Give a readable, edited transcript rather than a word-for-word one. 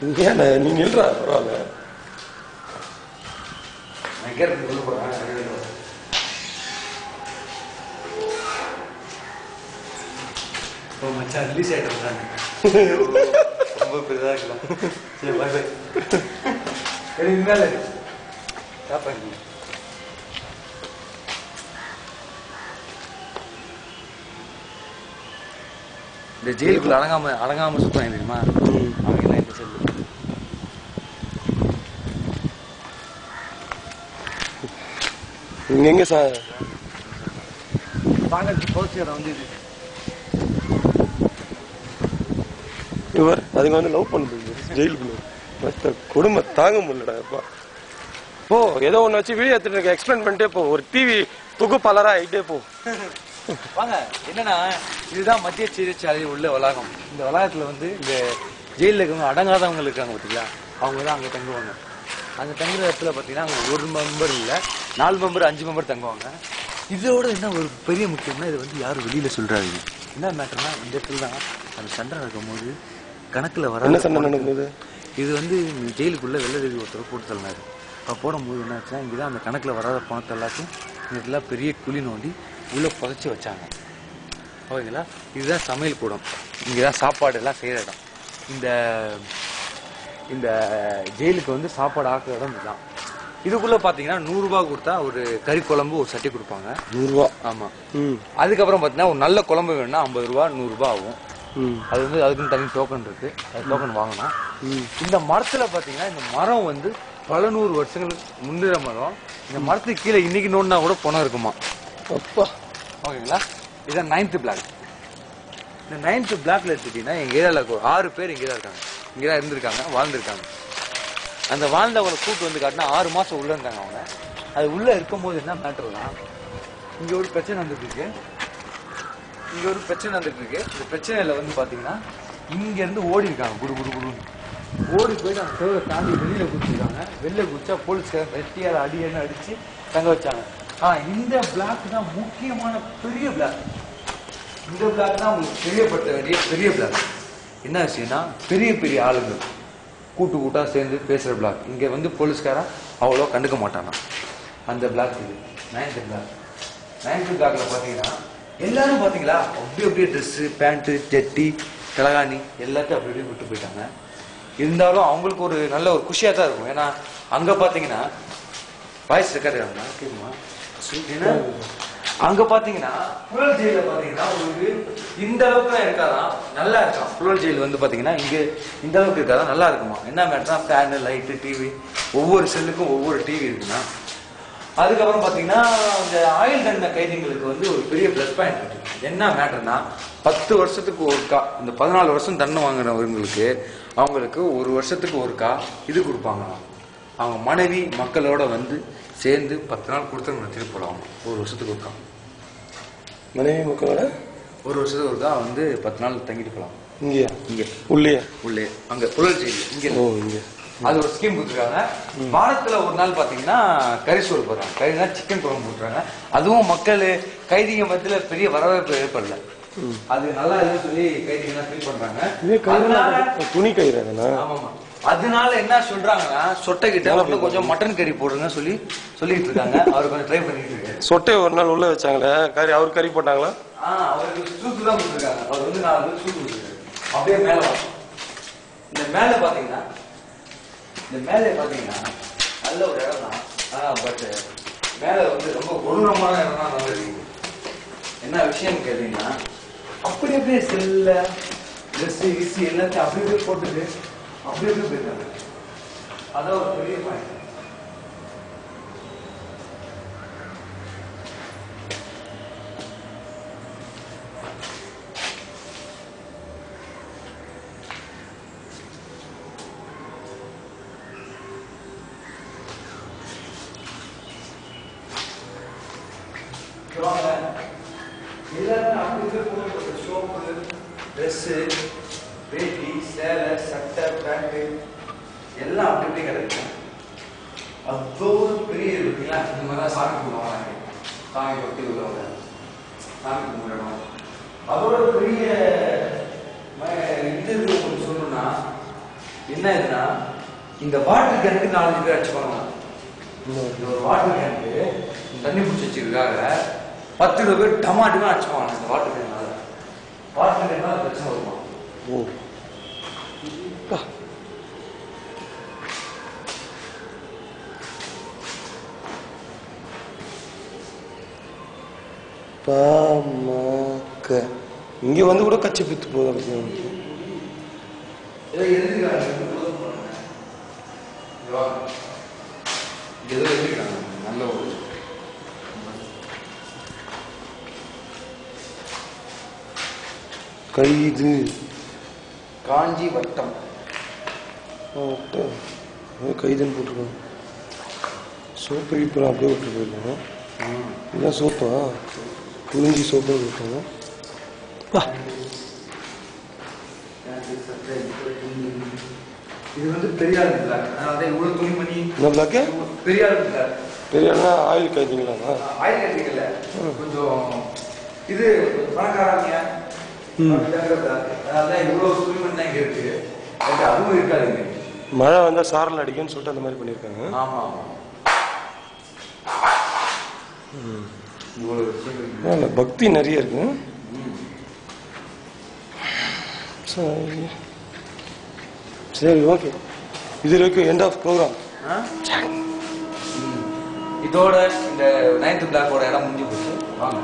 ஏன் நீ நில்றா பரவாயில்ல. மச்சான் ரிலீஸ் ஆயிட்டு ரொம்ப பெரிதா இருக்கலாம். சரி பாய் பாய். மேல சாப்பாடு இந்த ஜெயிலுக்குள்ள அடங்காம சுத்தம் தெரியுமா அவங்க எல்லாம் இந்த செல்லு இங்க எங்க சார் பாக்கிறதுக்கு போச்சு இடம் வந்து இவர் அதுங்க வந்து லவ் பண்ணுது ஜெயிலுக்குள்ள கொடுமை தாங்க முடியலடா. போ ஏதோ ஒண்ணு வச்சு வீடியோ எடுத்துட்டு எக்ஸ்பிளைன் பண்ணிட்டே போ. ஒரு டிவி தொகுப்பாளரா ஆயிட்டே போ. வாங்க. என்னன்னா இதுதான் மத்திய சிறைச்சாலை உள்ள வளாகம். இந்த வளாகத்துல வந்து இந்த ஜெயில இருக்கவங்க அடங்காதவங்க இருக்காங்க பார்த்தீங்களா, அவங்க தான் அங்க தங்குவாங்க. அந்த தங்குற இடத்துல பாத்தீங்கன்னா அங்க ஒரு மெம்பர் இல்ல 4 மெம்பர் 5 மெம்பர் தங்குவாங்க. இதோட என்ன ஒரு பெரிய முக்கியம்னா இது வந்து யாரும் வெளியில சொல்றாங்க. என்ன மேட்டர்னா இந்த இடத்துல தான் அந்த சண்டை நடக்கும் போது கணக்குல வர என்ன சண்டை நடக்குது. இது வந்து ஜெயிலுக்குள்ள வெள்ளை ஒருத்தர் போட்டு தள்ளினாரு. போடும்போது என்ன ஆச்சுன்னா இங்கதான் அந்த கணக்குல வராத பணத்தை எல்லாத்தையும் இதெல்லாம் பெரிய குழி நோண்டி உள்ள புதைச்சி வச்சாங்க. ஓகேங்களா. இதுதான் சமையல் கூடம். இங்கதான் சாப்பாடு எல்லாம் செய்யற இடம். இந்த ஜெயிலுக்கு வந்து சாப்பாடு ஆக்குற இடம் இதுதான். இதுக்குள்ள பாத்தீங்கன்னா 100 ரூபாய் கொடுத்தா ஒரு கறி குழம்பு ஒரு சட்டி கொடுப்பாங்க. 100 ரூபாய். ஆமா. அதுக்கப்புறம் பாத்தீங்கன்னா ஒரு நல்ல குழம்பு வேணும்னா 50 ரூபாய் 100 ரூபாய் ஆகும். அது வந்து அதுக்குன்னு தனி டோக்கன் இருக்கு. அது டோக்கன் வாங்கணும். இந்த மரத்துல பாத்தீங்கன்னா இந்த மரம் வந்து பல 100 வருஷங்களுக்கு முன்னிற மரம். இந்த மரத்துக்கு கீழே இன்னைக்கு நோண்டா கூட பணம் இருக்குமா. அப்பா. ஓகேங்களா. இதான் 9th பிளாக். இந்த 9th பிளாக்ல எடுத்துட்டீங்கன்னா எங்க ஏரியால 6 பேர் இங்கதான் இருக்காங்க. இங்கதான் இருந்திருக்காங்க, வாழ்ந்திருக்காங்க. அந்த வாழ்ந்தவங்களை கூட்டு வந்து காட்டினா 6 மாசம் உள்ள இருந்தாங்க அவங்க. அது உள்ள இருக்கும் போது என்ன மேட்டர்னா இங்க ஒரு பிரச்சனை வந்துட்டு இருக்கு. இந்த பிரச்சனையில வந்து பாத்தீங்கன்னா இங்க இருந்து ஓடி இருக்காங்க. குடு ஓடி போயிட்டு அந்த சேவை தாண்டி வெளியில குடிச்சிருக்காங்க. வெளியில குடிச்சா போலீஸ்காரர் வெட்டியால அடியன்னு அடிச்சு தங்க வச்சாங்க. இந்த பிளாக் தான் முக்கியமான பெரிய பிளாக். இந்த பிளாக் தான் உங்களுக்கு தெரியப்படுத்த வேண்டிய பெரிய பிளாக். என்ன விஷயம்னா பெரிய பெரிய ஆளுங்க கூட்டா சேர்ந்து பேசுற பிளாக். இங்க வந்து போலீஸ்காரா அவ்வளோ கண்டுக்க மாட்டானா. அந்த பிளாக் இது 9th பிளாக். 9th பிளாக்ல பாத்தீங்கன்னா எல்லாரும் பாத்தீங்களா அப்படியே ட்ரெஸ் பேண்ட் ஜட்டி தலகாணி எல்லாத்தையும் அப்படி விட்டு போயிட்டாங்க. இருந்தாலும் அவங்களுக்கு ஒரு நல்ல ஒரு குஷியா தான் இருக்கும். ஏன்னா அங்க பாத்தீங்கன்னா வாய்ஸ் ரெக்கார்ட் கேட்குமா. ஏன்னா அங்க பாத்தீங்கன்னா புழல் ஜெயில பாத்தீங்கன்னா உங்களுக்கு இந்த அளவுக்கு தான் இருக்காதான், நல்லா இருக்கான். புழல் ஜெயில் வந்து பாத்தீங்கன்னா இங்க இந்த அளவுக்கு இருக்காதான், நல்லா இருக்குமா. என்ன மேட்டர்னா ஃபேனு லைட்டு டிவி ஒவ்வொரு செல்லுக்கும் ஒவ்வொரு டிவி இருக்குன்னா. அதுக்கப்புறம் பாத்தீங்கன்னா இந்த ஆயுள் தண்டனை கைதிகளுக்கு வந்து ஒரு பெரிய பிளஸ் பாயிண்ட் இருக்கு. என்ன மேட்டர்னா 10 வருஷத்துக்கு ஒருக்கா இந்த 14 வருஷம் தண்டனை வாங்குறவங்களுக்கு அவங்களுக்கு 1 வருஷத்துக்கு ஒருக்கா இது கொடுப்பாங்க. அவங்க மனைவி மக்களோட வந்து சேர்ந்து 10 நாள் கொடுத்து திருப்பி போடுவாங்க. 1 வருஷத்துக்கு ஒருக்கா மனைவி மக்களோட 1 வருஷத்துக்கு ஒருக்கா வந்து 10 நாள் தங்கிட்டு போலாம். இங்க உள்ளே அங்க புழல் ஜெயில் இங்க அது ஒரு ஸ்கீம் கொடுத்துருக்காங்க. வாரத்துல ஒரு நாள் பாத்தீங்கன்னா கறி சோறு போடுறாங்க. கறினா சிக்கன் குழம்பு போட்டுறாங்க. அதுவும் மக்கள் கைதிங்க மத்தியில பெரிய வரவேற்பு ஏற்படல. அது நல்லா இல்லைன்னு சொல்லி கைதிங்க ஃபீல் பண்றாங்க. துணி கயிறு. ஆமாமா. அதனால என்ன சொல்றாங்கன்னா சொட்டை கிட்ட கொஞ்சம் மட்டன் கறி போடுங்க சொல்லிட்டு இருக்காங்க. அவர் கொஞ்சம் ட்ரை பண்ணிட்டு இருக்காரு. சொட்டையை ஒரு நாள் உள்ள வச்சாங்களே கறி, அவரு கறி போட்டாங்களா? அவருக்கு சூப்பு தான் கொடுத்துருக்காங்க. அவர் வந்து 4 பேர் சூப்பு கொடுத்துருக்காரு. அப்படியே மேல இந்த மேல பாத்தீங்கன்னா நல்ல ஒரு இடம் தான். பட் மேல வந்து ரொம்ப கொடூரமான இடம் தான் வந்து என்ன விஷயம் கேட்டீங்கன்னா அப்படியே செல்ல ட்ரெஸ் கிசி எல்லாத்தையும் அப்படியே போட்டுட்டு அப்படியே போயிருக்காங்க. அதான் ஒரு பெரிய பாயிண்ட். எல்லாருமே அப்படியே போட்டு சோப்பு ட்ரெஸ்ஸு வேட்டி சேலை சட்டை பேண்ட்டு எல்லாம் அப்படி கிடைக்கும். அவ்வளோ பெரிய இருக்குங்களா. இந்த மாதிரிலாம் சாமி கும்பிடுவாங்க. சாமி பக்தி உள்ளவங்க சாமி கும்பிடணும். அதோட பெரிய இது உங்களுக்கு சொல்லணும்னா என்ன இதுன்னா இந்த வாட்டர் கேனுக்கு 4 பேர் அடிச்சுப்பாங்க. இந்த ஒரு வாட்டர் கேனுக்கு தண்ணி பிடிச்சி வச்சிருக்காங்க 10 பேர் டமாட்டுமே அடிச்சுப்பாங்க. இந்த வாட்டர் கேனால பிரச்சனை வருமா? ஓ பாமக இங்க வந்து கூட கட்சி பித்து போகுது. நல்ல ஒரு கைது காஞ்சி வட்டம் கைதுன்னு போட்டிருக்காங்க. சோப்பு இப்போ அப்படியே விட்டு போயிருக்காங்க. இதான் சோப்பா புரிஞ்சி சோப்பா விட்டாங்க. இது வந்து பெரியார் பிளாக். அதாவது இவ்வளவு துணிமணி என்ன பிளாக்கு? பெரியார் பிளாக். பெரியார்னா ஆயில் கைதுங்களா? ஆயில் கைதுங்கல்ல, கொஞ்சம் இது பணக்காரங்க அதனால இவ்வளவு துணிமணி தான் இங்க இருக்கு. அதுவும் இருக்காதுங்க. மழை வந்தா சாரல் அடிக்கும்னு சொல்லிட்டு அந்த மாதிரி பண்ணியிருக்காங்க. ஆமா இவ்வளவு பக்தி நிறைய இருக்கு. சரி ஓகே, இது வரைக்கும் எண்ட் ஆஃப் ப்ரோக்ராம். இதோட இந்த 9th பிளாக்கோட இடம் முடிஞ்சு போச்சு. வாங்க.